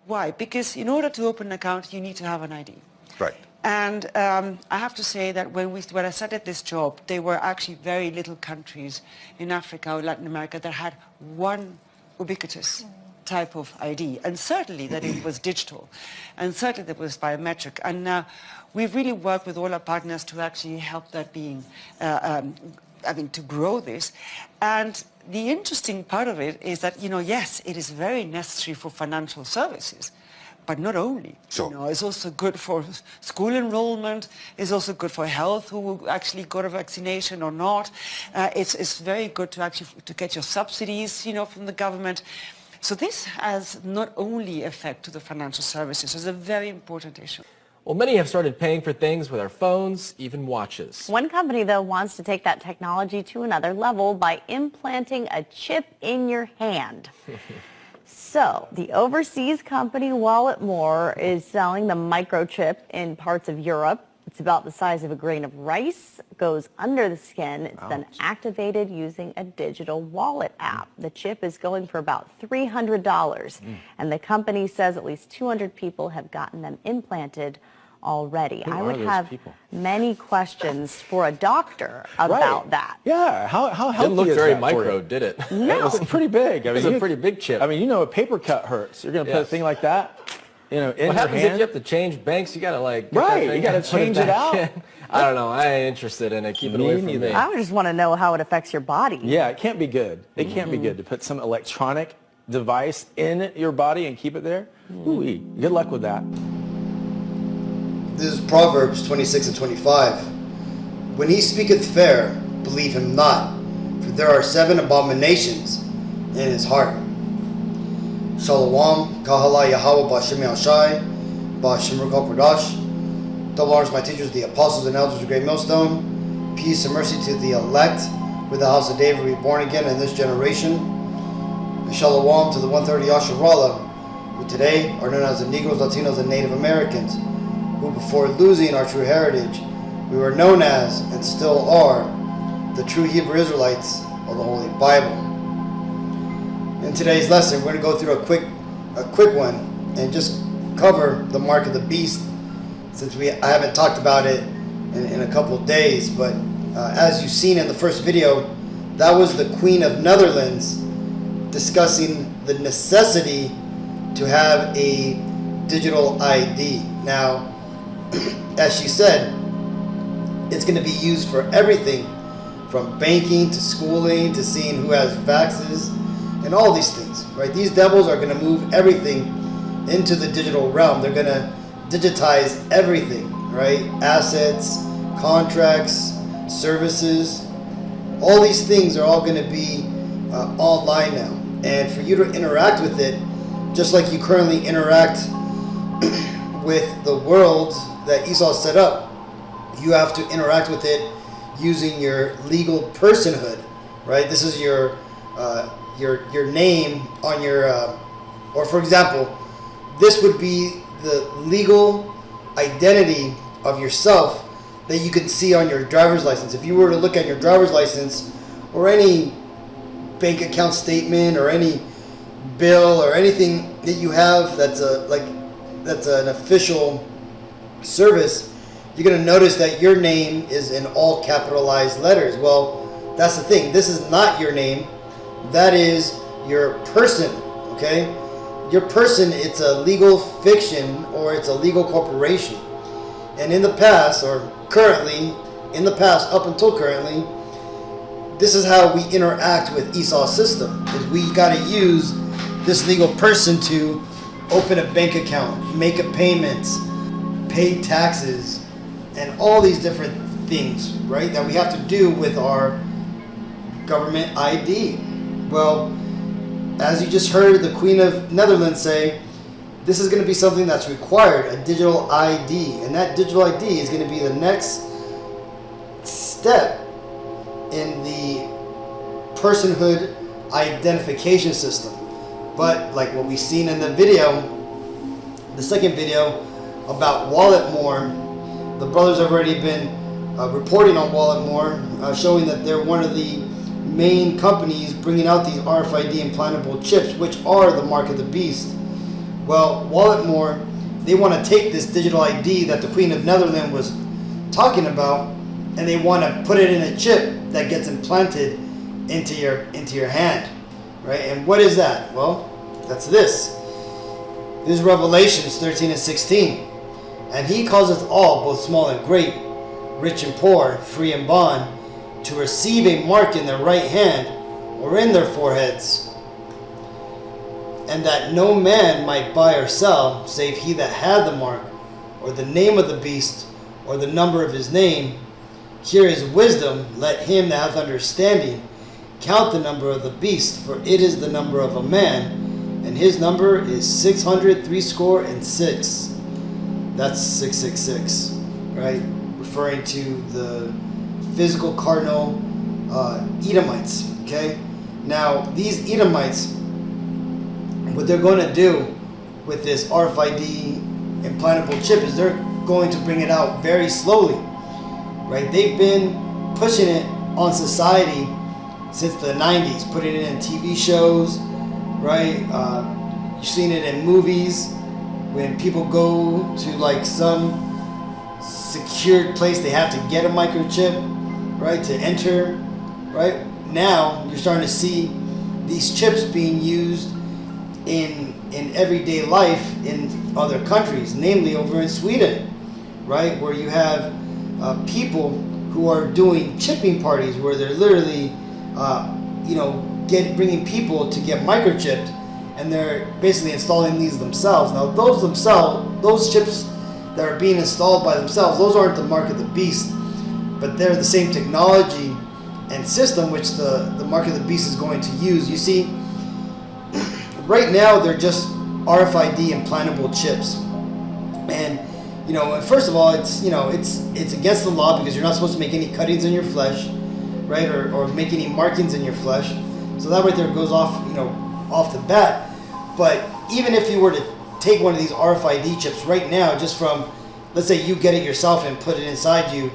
Why? Because in order to open an account, you need to have an ID. Right. And I have to say that when I started this job, there were actually very little countries in Africa or Latin America that had one ubiquitous type of ID, and certainly that it was digital, and certainly that it was biometric. And we've really worked with all our partners to actually help that to grow this. And the interesting part of it is that, yes, it is very necessary for financial services, but not only. Sure. It's also good for school enrollment. It's also good for health, who actually got a vaccination or not. It's very good to get your subsidies, from the government. So this has not only effect to the financial services. It's a very important issue. Well, many have started paying for things with our phones, even watches. One company, though, wants to take that technology to another level by implanting a chip in your hand. So, the overseas company Walletmore is selling the microchip in parts of Europe. It's about the size of a grain of rice, goes under the skin. It's then activated using a digital wallet app. The chip is going for about $300, and the company says at least 200 people have gotten them implanted already. I would have many questions for a doctor about that. Yeah, how healthy Didn't look is very that micro, did it? No. It was pretty big. It was a pretty big chip. I mean, a paper cut hurts. You're going to put a thing like that, in what your happens hand. if you have to change banks? You got to get that Right, thing you got to and put change it back out. in. I don't know. I ain't interested in it. Keep it away from me. I would just want to know how it affects your body. Yeah, it can't be good. It can't be good to put some electronic device in your body and keep it there. Ooh-wee. Good luck with that. This is Proverbs 26 and 25. When he speaketh fair, believe him not, for there are 7 abominations in his heart. Shalom, Kahala Yahweh Ba'Shem Yahshai, Ba'Shem Ruch HaKodesh. Double honors my teachers, the apostles and elders of Great Millstone. Peace and mercy to the elect, with the house of David reborn again in this generation. And shalom to the 130 Yasharallah, who today are known as the Negroes, Latinos, and Native Americans, who before losing our true heritage, we were known as, and still are, the true Hebrew Israelites of the Holy Bible. In today's lesson, we're going to go through a quick one and just cover the mark of the beast, since I haven't talked about it in a couple of days. But as you've seen in the first video, that was the Queen of Netherlands discussing the necessity to have a digital ID. Now, as she said, it's going to be used for everything from banking to schooling to seeing who has faxes and all these things, right? These devils are going to move everything into the digital realm. They're going to digitize everything, right? Assets, contracts, services, all these things are all going to be online now. And for you to interact with it, just like you currently interact with the world that Esau set up, you have to interact with it using your legal personhood, right? This is your name on your, or for example, this would be the legal identity of yourself that you can see on your driver's license. If you were to look at your driver's license or any bank account statement or any bill or anything that you have that's an official service, you're going to notice that your name is in all capitalized letters. Well, that's the thing. This is not your name. That is your person, okay? Your person, it's a legal fiction or it's a legal corporation. And in the past, or currently, in the past, up until currently, this is how we interact with Esau's system. Is we got to use this legal person to open a bank account, make a payment, pay taxes, and all these different things, right, that we have to do with our government ID. Well, as you just heard the Queen of Netherlands say, this is going to be something that's required, a digital ID. And that digital ID is going to be the next step in the personhood identification system. But like what we've seen in the video, the second video about Walletmore, the brothers have already been reporting on Walletmore, showing that they're one of the main companies bringing out these RFID implantable chips, which are the mark of the beast. Well, Walletmore, they want to take this digital ID that the Queen of Netherlands was talking about, and they want to put it in a chip that gets implanted into your hand, right? And what is that? Well, that's this. This is Revelations 13 and 16. And he causeth all, both small and great, rich and poor, free and bond, to receive a mark in their right hand or in their foreheads, and that no man might buy or sell, save he that had the mark, or the name of the beast, or the number of his name. Here is wisdom. Let him that hath understanding count the number of the beast, for it is the number of a man, and his number is 666. That's 666, right? Referring to the physical cardinal Edomites, okay? Now, these Edomites, what they're going to do with this RFID implantable chip is they're going to bring it out very slowly, right? They've been pushing it on society since the 90s, putting it in TV shows, right? You've seen it in movies. When people go to like some secured place, they have to get a microchip, right, to enter, right? Now you're starting to see these chips being used in everyday life in other countries, namely over in Sweden, right, where you have people who are doing chipping parties where they're literally, bringing people to get microchipped, and they're basically installing these themselves. Now, those chips that are being installed by themselves, those aren't the mark of the beast, but they're the same technology and system which the mark of the beast is going to use. You see, right now they're just RFID implantable chips, and first of all, it's against the law because you're not supposed to make any cuttings in your flesh, right, or make any markings in your flesh. So that right there goes off the bat. But even if you were to take one of these RFID chips right now, just from, let's say you get it yourself and put it inside you,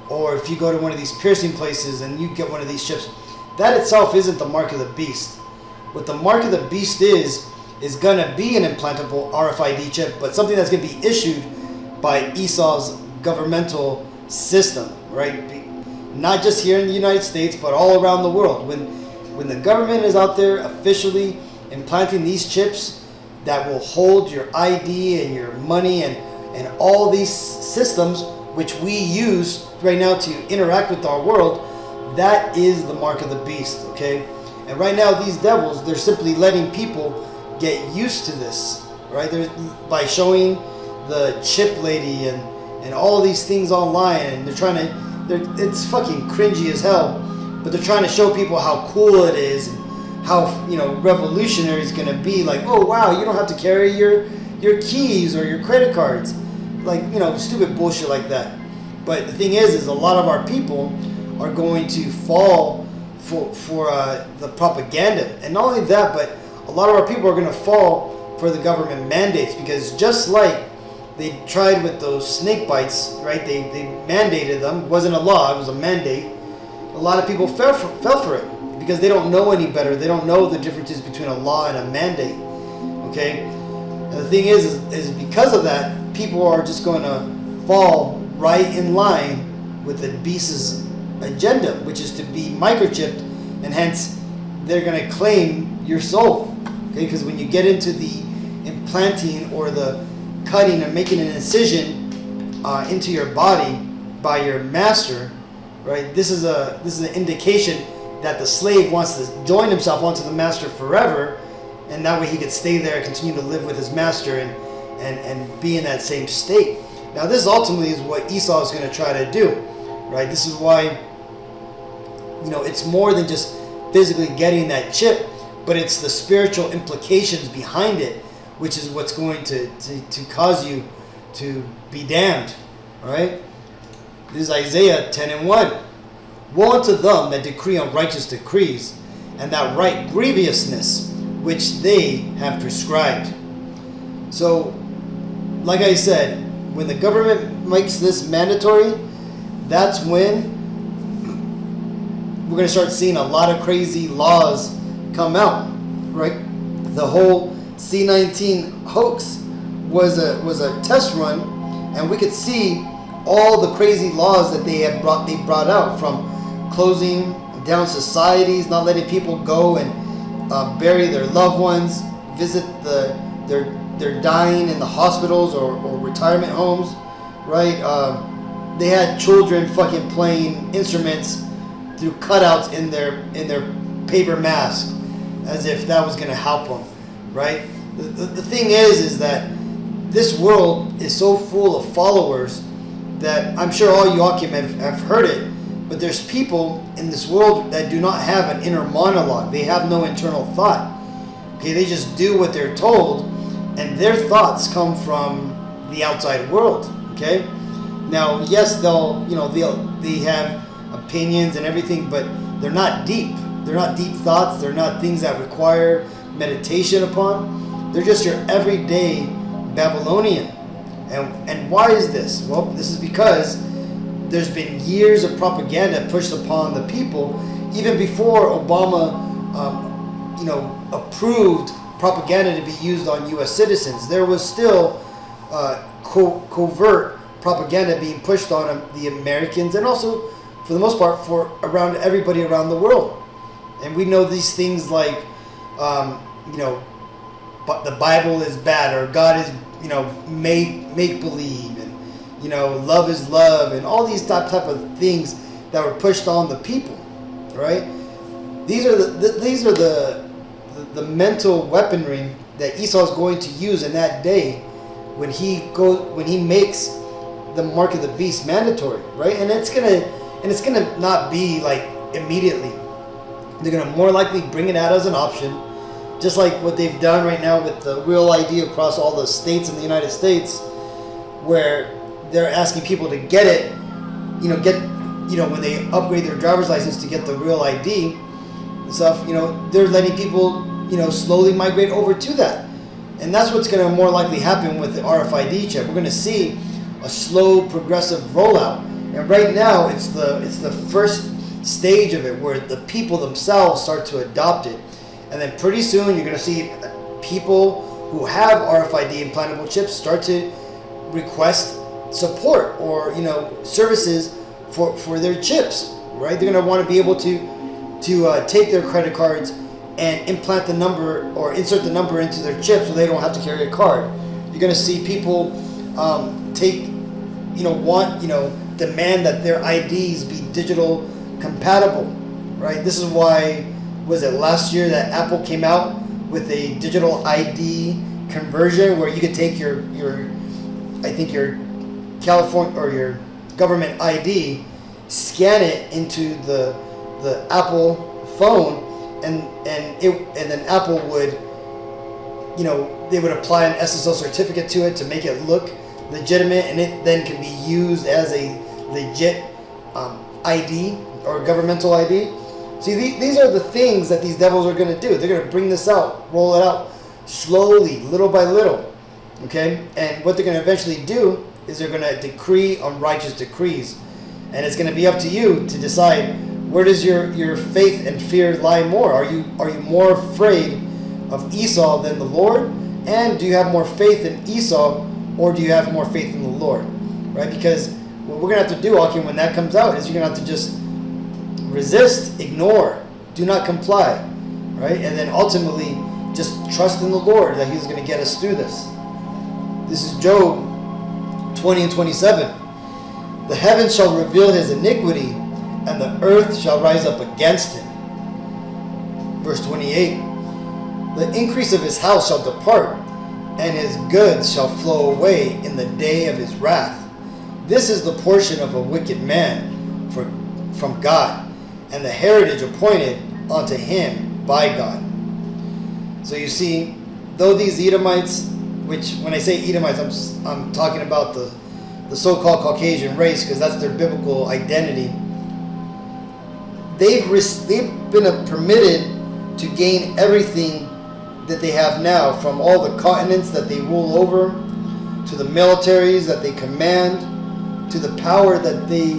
or if you go to one of these piercing places and you get one of these chips, that itself isn't the mark of the beast. What the mark of the beast is going to be an implantable RFID chip, but something that's going to be issued by Esau's governmental system, right? Not just here in the United States, but all around the world. When the government is out there officially implanting these chips that will hold your ID and your money and all these systems which we use right now to interact with our world, that is the mark of the beast, okay? And right now these devils, they're simply letting people get used to this, right? By showing the chip lady and all these things online, and it's fucking cringy as hell, but they're trying to show people how cool it is and how revolutionary it's gonna be. Like, oh wow, you don't have to carry your keys or your credit cards, like stupid bullshit like that. But the thing is a lot of our people are going to fall for the propaganda, and not only that, but a lot of our people are going to fall for the government mandates, because just like they tried with those snake bites, right? They mandated them. It wasn't a law, it was a mandate. A lot of people fell for it because they don't know any better. They don't know the differences between a law and a mandate. Okay? And the thing is because of that, people are just going to fall right in line with the beast's agenda, which is to be microchipped, and hence they're going to claim your soul. Okay? Because when you get into the implanting or the cutting and making an incision into your body by your master, right? This is an indication that the slave wants to join himself onto the master forever, and that way he could stay there and continue to live with his master and be in that same state. Now this ultimately is what Esau is going to try to do, right? This is why it's more than just physically getting that chip, but it's the spiritual implications behind it, which is what's going to cause you to be damned. All right? This is Isaiah 10:1. Woe unto them that decree unrighteous decrees, and that write grievousness which they have prescribed. So, like I said, when the government makes this mandatory, that's when we're going to start seeing a lot of crazy laws come out, right? The whole C-19 hoax was a test run, and we could see all the crazy laws that they brought out, from closing down societies, not letting people go and bury their loved ones, visit their dying in the hospitals or retirement homes, right? They had children fucking playing instruments through cutouts in their paper mask, as if that was gonna help them, right? The thing is that this world is so full of followers that I'm sure all you Akim have heard it, but there's people in this world that do not have an inner monologue. They have no internal thought. Okay, they just do what they're told, and their thoughts come from the outside world. Okay, now yes, they have opinions and everything, but they're not deep. They're not deep thoughts. They're not things that require meditation upon. They're just your everyday Babylonian. And why is this? Well, this is because there's been years of propaganda pushed upon the people, even before Obama, approved propaganda to be used on U.S. citizens. There was still covert propaganda being pushed on the Americans, and also, for the most part, for around everybody around the world. And we know these things like, but the Bible is bad, or God is, make believe, and love is love, and all these type of things that were pushed on the people, right? These are the mental weaponry that Esau is going to use in that day when he makes the mark of the beast mandatory, right? And it's gonna not be like immediately. They're gonna more likely bring it out as an option, just like what they've done right now with the Real ID across all the states in the United States, where they're asking people to get it, when they upgrade their driver's license to get the Real ID and stuff, they're letting people, slowly migrate over to that. And that's what's going to more likely happen with the RFID chip. We're going to see a slow, progressive rollout. And right now, it's the first stage of it, where the people themselves start to adopt it. And then pretty soon, you're going to see people who have RFID implantable chips start to request support or services for their chips, right? They're going to want to be able to take their credit cards and implant the number or insert the number into their chip, so they don't have to carry a card. You're going to see people demand that their IDs be digital compatible, right? This is why, was it last year that Apple came out with a digital ID conversion, where you could take your California or your government ID, scan it into the Apple phone, and then Apple would, they would apply an SSL certificate to it to make it look legitimate, and it then can be used as a legit ID or governmental ID. See, these are the things that these devils are going to do. They're going to bring this out, roll it out slowly, little by little, okay? And what they're going to eventually do is they're going to decree unrighteous decrees. And it's going to be up to you to decide, where does your faith and fear lie more? Are you more afraid of Esau than the Lord? And do you have more faith in Esau, or do you have more faith in the Lord? Right? Because what we're going to have to do, Akim, when that comes out, is you're going to have to just resist, ignore, do not comply, right? And then ultimately just trust in the Lord that He's going to get us through this. This is Job 20 and 27. The heavens shall reveal his iniquity, and the earth shall rise up against him. Verse 28. The increase of his house shall depart, and his goods shall flow away in the day of his wrath. This is the portion of a wicked man from God, and the heritage appointed unto him by God. So you see, though these Edomites, which when I say Edomites, I'm talking about the so-called Caucasian race, because that's their biblical identity. They've been permitted to gain everything that they have now, from all the continents that they rule over, to the militaries that they command, to the power that they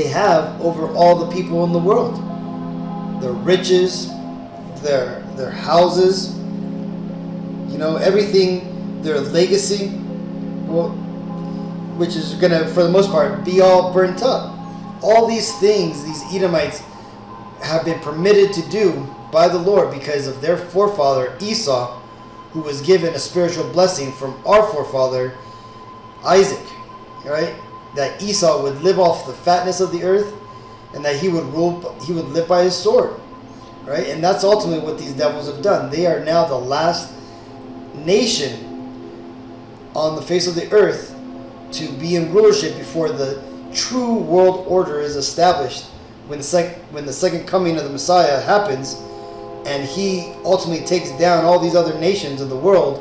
have over all the people in the world. Their riches, their houses, You know, everything, their legacy, well, which is going to, for the most part, be all burnt up. All these things these Edomites have been permitted to do by the Lord because of their forefather Esau, who was given a spiritual blessing from our forefather Isaac, right? That Esau would live off the fatness of the earth, and that he would rule, he would live by his sword, right? And that's ultimately what these devils have done. They are now the last nation on the face of the earth to be in rulership before the true world order is established, when the second coming of the Messiah happens, and he ultimately takes down all these other nations of the world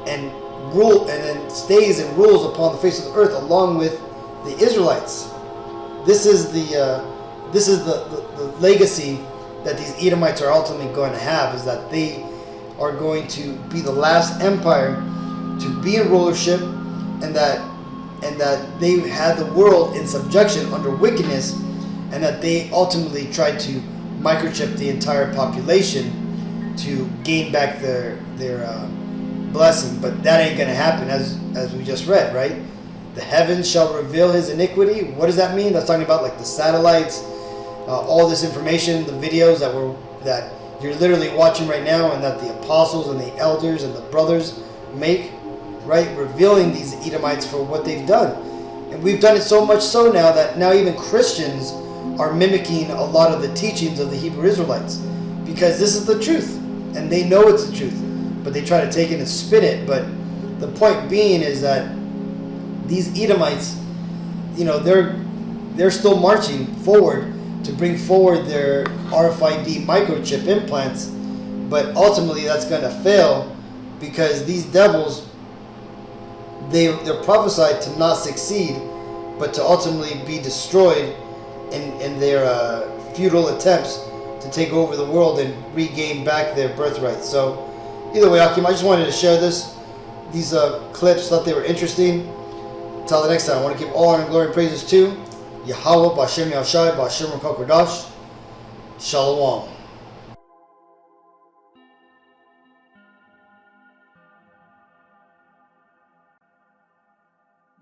and rule, and then stays and rules upon the face of the earth along with the Israelites. This is the legacy that these Edomites are ultimately going to have, is that they are going to be the last empire to be in rulership, and that they had the world in subjection under wickedness, and that they ultimately tried to microchip the entire population to gain back their blessing. But that ain't going to happen, as we just read, right? The heavens shall reveal his iniquity. What does that mean? That's talking about like the satellites, all this information, the videos that you're literally watching right now, and that the apostles and the elders and the brothers make, right? Revealing these Edomites for what they've done. And we've done it so much so now that now even Christians are mimicking a lot of the teachings of the Hebrew Israelites, because this is the truth, and they know it's the truth, but they try to take it and spin it. But the point being is that these Edomites, you know, they're still marching forward to bring forward their RFID microchip implants, but ultimately that's going to fail, because these devils, they're prophesied to not succeed, but to ultimately be destroyed in their futile attempts to take over the world and regain back their birthright. So either way, Akim, I just wanted to share these clips, thought they were interesting. Until the next time, I want to give all honor and glory and praises to Yahweh, B'Ashem Yahushai, B'Ashem Rakal Kodash. Shalom.